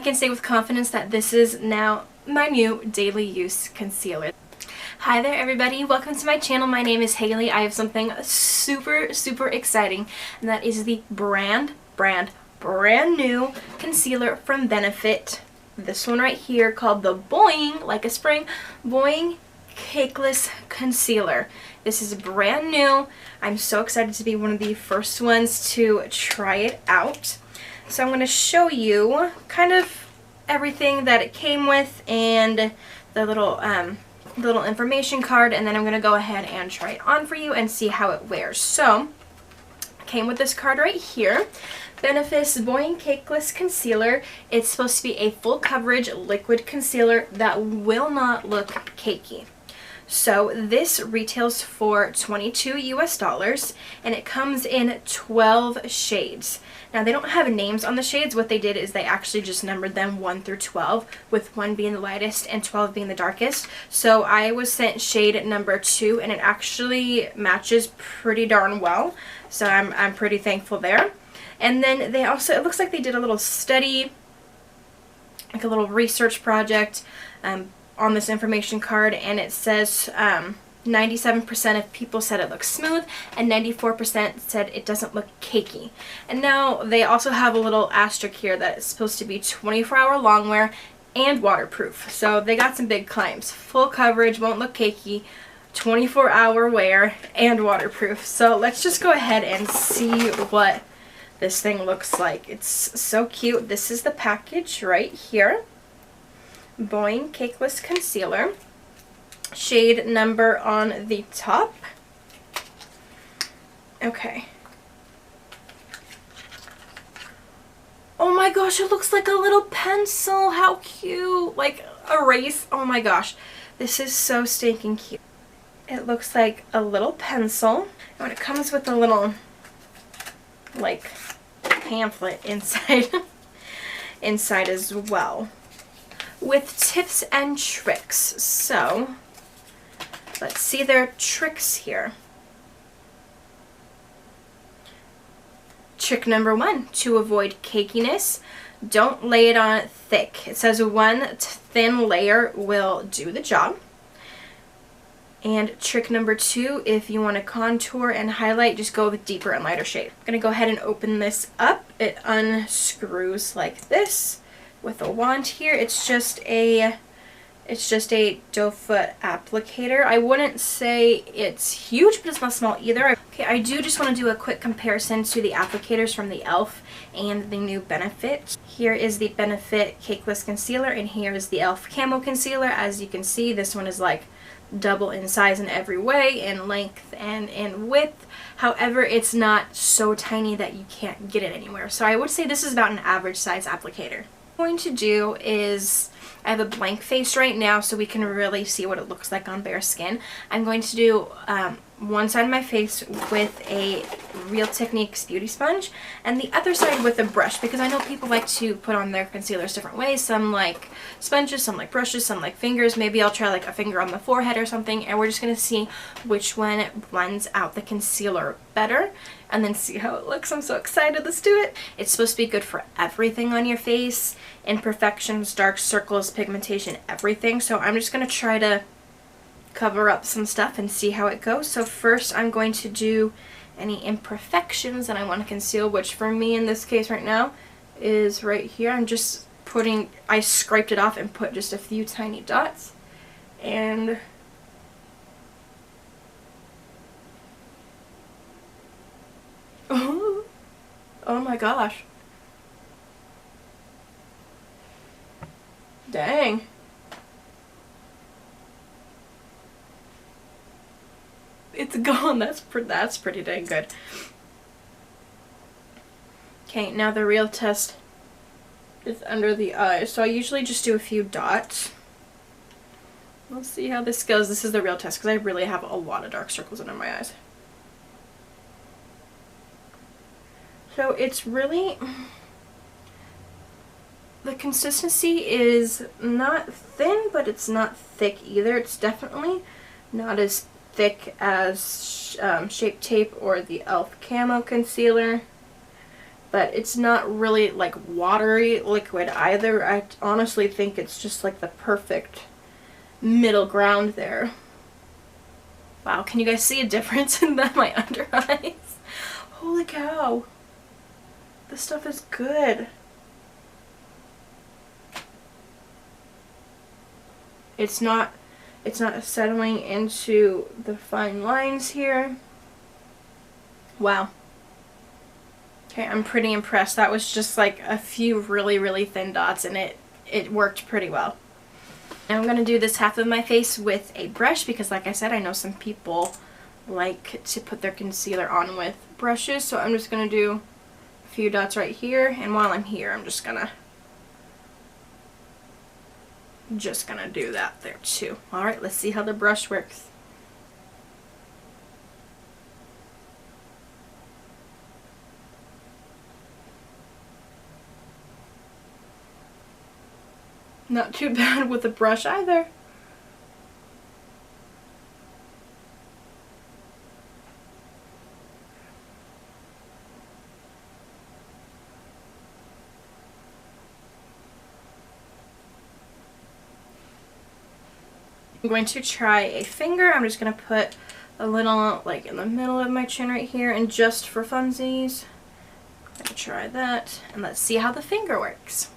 I can say with confidence that this is now my new daily use concealer. Hi there everybody, welcome to my channel. My name is Haley. I have something super exciting, and that is the brand new concealer from Benefit. This one right here called the Boi-ing, like a spring, Boi-ing Cakeless Concealer. This is brand new. I'm so excited to be one of the first ones to try it out. So I'm going to show you kind of everything that it came with and the little information card, and then I'm going to go ahead and try it on for you and see how it wears. So, came with this card right here. Benefit's Boi-ing Cakeless Concealer. It's supposed to be a full coverage liquid concealer that will not look cakey. So this retails for $22 US, and it comes in 12 shades. Now they don't have names on the shades. What they did is they actually just numbered them 1 through 12, with 1 being the lightest and 12 being the darkest. So I was sent shade number 2, and it actually matches pretty darn well. So I'm pretty thankful there. And then they also, it looks like they did a little study, like a little research project on this information card, and it says 97% of people said it looks smooth and 94% said it doesn't look cakey. And now they also have a little asterisk here that it's supposed to be 24-hour long wear and waterproof. So they got some big claims. Full coverage, won't look cakey, 24-hour wear, and waterproof. So let's just go ahead and see what this thing looks like. It's so cute. This is the package right here. Boi-ing Cakeless Concealer. Shade number on the top. Okay. Oh my gosh, it looks like a little pencil. How cute. Like erase. Oh my gosh. This is so stinking cute. It looks like a little pencil. And it comes with a little, like, pamphlet inside. Inside as well, with tips and tricks. So let's see their tricks here. Trick number 1, to avoid cakiness, don't lay it on thick. It says 1 thin layer will do the job. And trick number 2, if you want to contour and highlight, just go with deeper and lighter shade. I'm going to go ahead and open this up. It unscrews like this with a wand here. It's just a doe foot applicator. I wouldn't say it's huge, but it's not small either. Okay, I do just want to do a quick comparison to the applicators from the e.l.f. and the new Benefit. Here is the Benefit Cakeless Concealer, and here is the e.l.f. Camo Concealer. As you can see, this one is like double in size in every way, in length and in width. However, it's not so tiny that you can't get it anywhere. So I would say this is about an average size applicator. What I'm going to do is, I have a blank face right now so we can really see what it looks like on bare skin. I'm going to do one side of my face with a Real Techniques beauty sponge and the other side with a brush, because I know people like to put on their concealers different ways. Some like sponges, some like brushes, some like fingers. Maybe I'll try like a finger on the forehead or something, and we're just going to see which one blends out the concealer better and then see how it looks. I'm so excited. Let's do it. It's supposed to be good for everything on your face. Imperfections, dark circles, pigmentation, everything. So I'm just going to try to cover up some stuff and see how it goes. So first I'm going to do any imperfections that I want to conceal, which for me in this case right now is right here. I'm just putting, I scraped it off and put just a few tiny dots. And oh my gosh. Dang. It's gone. That's pretty dang good. Okay, now the real test is under the eyes. So I usually just do a few dots. Let's see how this goes. This is the real test because I really have a lot of dark circles under my eyes. So it's really, the consistency is not thin, but it's not thick either. It's definitely not as thick as Shape Tape or the e.l.f. Camo Concealer. but it's not really like watery liquid either. I honestly think it's just like the perfect middle ground there. Wow, can you guys see a difference in my under eyes? Holy cow. This stuff is good. It's not settling into the fine lines here. Wow. Okay, I'm pretty impressed. That was just like a few really, really thin dots, and it worked pretty well. Now I'm going to do this half of my face with a brush because, like I said, I know some people like to put their concealer on with brushes. So I'm just going to do a few dots right here, and while I'm here, I'm just gonna do that there too. Alright, let's see how the brush works. Not too bad with the brush either. I'm going to try a finger. I'm just going to put a little like in the middle of my chin right here, and just for funsies, I'm going to try that, and let's see how the finger works.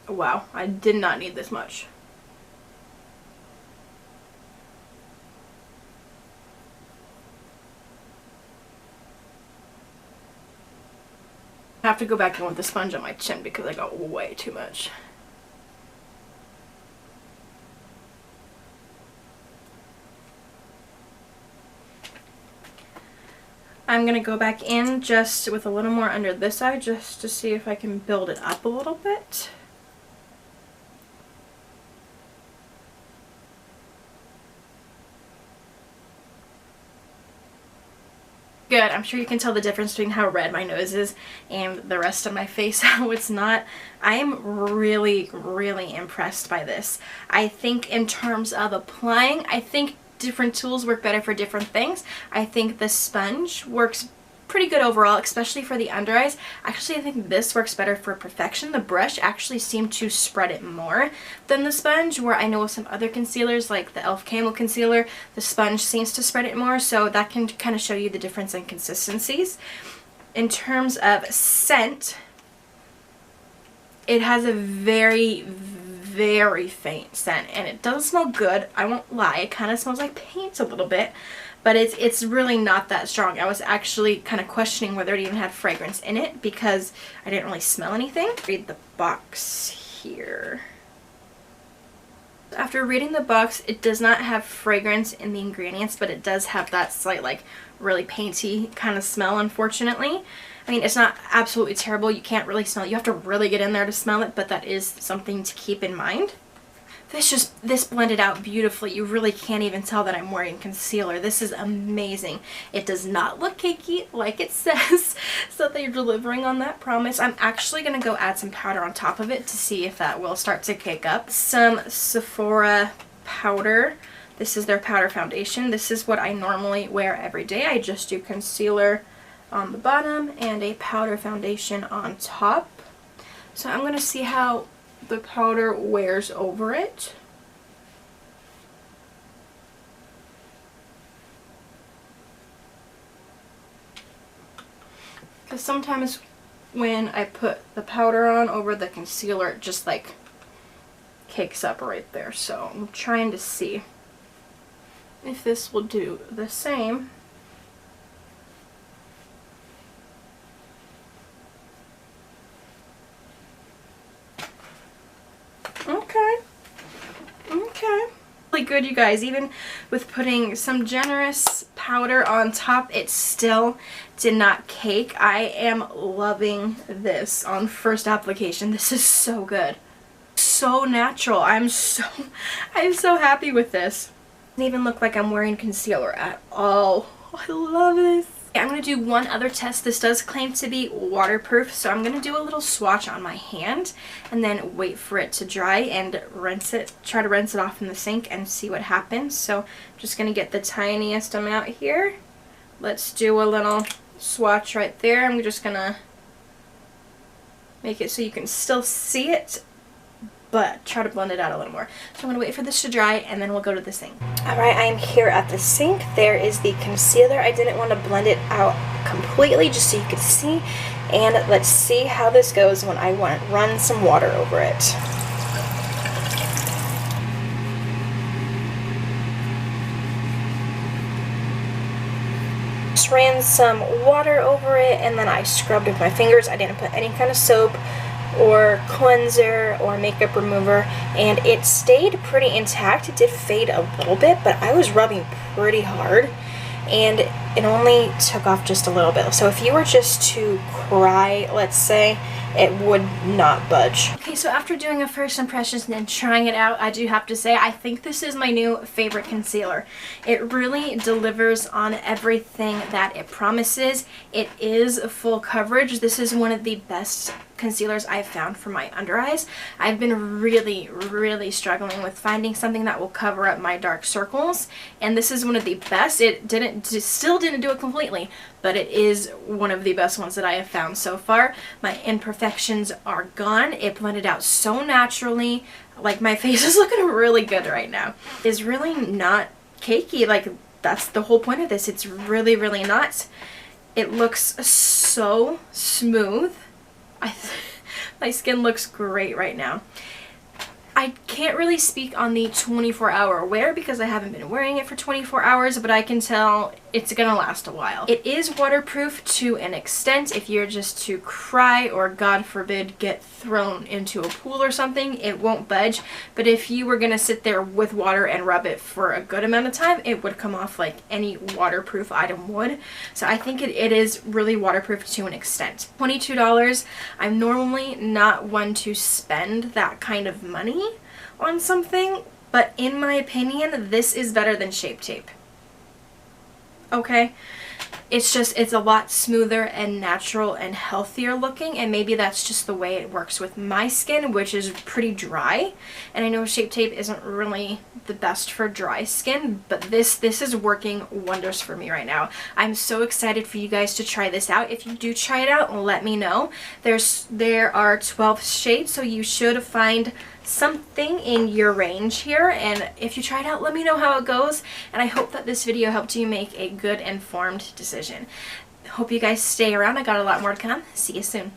Wow, I did not need this much. I have to go back in with the sponge on my chin because I got way too much. I'm going to go back in just with a little more under this eye just to see if I can build it up a little bit. Good. I'm sure you can tell the difference between how red my nose is and the rest of my face, how it's not. I am really, really impressed by this. I think in terms of applying, I think different tools work better for different things. I think the sponge works pretty good overall, especially for the under eyes. Actually, I think this works better for perfection. The brush actually seemed to spread it more than the sponge, where I know with some other concealers like the e.l.f. Camo Concealer, the sponge seems to spread it more, so that can kind of show you the difference in consistencies. In terms of scent, it has a very, very faint scent, and it doesn't smell good. I won't lie, it kind of smells like paint a little bit, but it's really not that strong. I was actually kind of questioning whether it even had fragrance in it because I didn't really smell anything. Read the box here. After reading the box, it does not have fragrance in the ingredients, but it does have that slight, like, really painty kind of smell, unfortunately. I mean, it's not absolutely terrible. You can't really smell it. You have to really get in there to smell it, but that is something to keep in mind. This blended out beautifully. You really can't even tell that I'm wearing concealer. This is amazing. It does not look cakey like it says, so they're delivering on that promise. I'm actually going to go add some powder on top of it to see if that will start to cake up. Some Sephora powder. This is their powder foundation. This is what I normally wear every day. I just do concealer on the bottom and a powder foundation on top. So I'm going to see how the powder wears over it. Because sometimes when I put the powder on over the concealer, it just like cakes up right there. So I'm trying to see if this will do the same. Okay. Really good, you guys. Even with putting some generous powder on top, it still did not cake. I am loving this on first application. This is so good. So natural. I'm so happy with this. It doesn't even look like I'm wearing concealer at all. I love this. I'm going to do one other test. This does claim to be waterproof, so I'm going to do a little swatch on my hand and then wait for it to dry and rinse it, try to rinse it off in the sink and see what happens. So I'm just going to get the tiniest amount here. Let's do a little swatch right there. I'm just gonna make it so you can still see it, but try to blend it out a little more. So I'm gonna wait for this to dry and then we'll go to the sink. Alright, I am here at the sink. There is the concealer. I didn't want to blend it out completely just so you could see. And let's see how this goes when I want to run some water over it. Just ran some water over it and then I scrubbed with my fingers. I didn't put any kind of soap or cleanser or makeup remover, and it stayed pretty intact. It did fade a little bit, but I was rubbing pretty hard and it only took off just a little bit. So if you were just to cry, let's say, it would not budge. Okay, so after doing a first impressions and then trying it out, I do have to say I think this is my new favorite concealer. It really delivers on everything that it promises. It is full coverage. This is one of the best concealers I've found for my under eyes. I've been really struggling with finding something that will cover up my dark circles, and this is one of the best. It still didn't do it completely, but it is one of the best ones that I have found so far. My imperfections are gone. It blended out so naturally. Like, my face is looking really good right now. It's really not cakey. Like, that's the whole point of this. It's really not. It looks so smooth. My skin looks great right now. I can't really speak on the 24-hour wear because I haven't been wearing it for 24 hours, but I can tell it's gonna last a while. It is waterproof to an extent. If you're just to cry or, God forbid, get thrown into a pool or something, it won't budge. But if you were gonna sit there with water and rub it for a good amount of time, it would come off like any waterproof item would. So I think it is really waterproof to an extent. $22. I'm normally not one to spend that kind of money on something, but in my opinion, this is better than Shape Tape. Okay? It's a lot smoother and natural and healthier looking, and maybe that's just the way it works with my skin, which is pretty dry. And I know Shape Tape isn't really the best for dry skin, but this is working wonders for me right now. I'm so excited for you guys to try this out. If you do try it out, let me know. There are 12 shades, so you should find something in your range here, and if you try it out, let me know how it goes, and I hope that this video helped you make a good informed decision. Hope you guys stay around. I got a lot more to come. See you soon.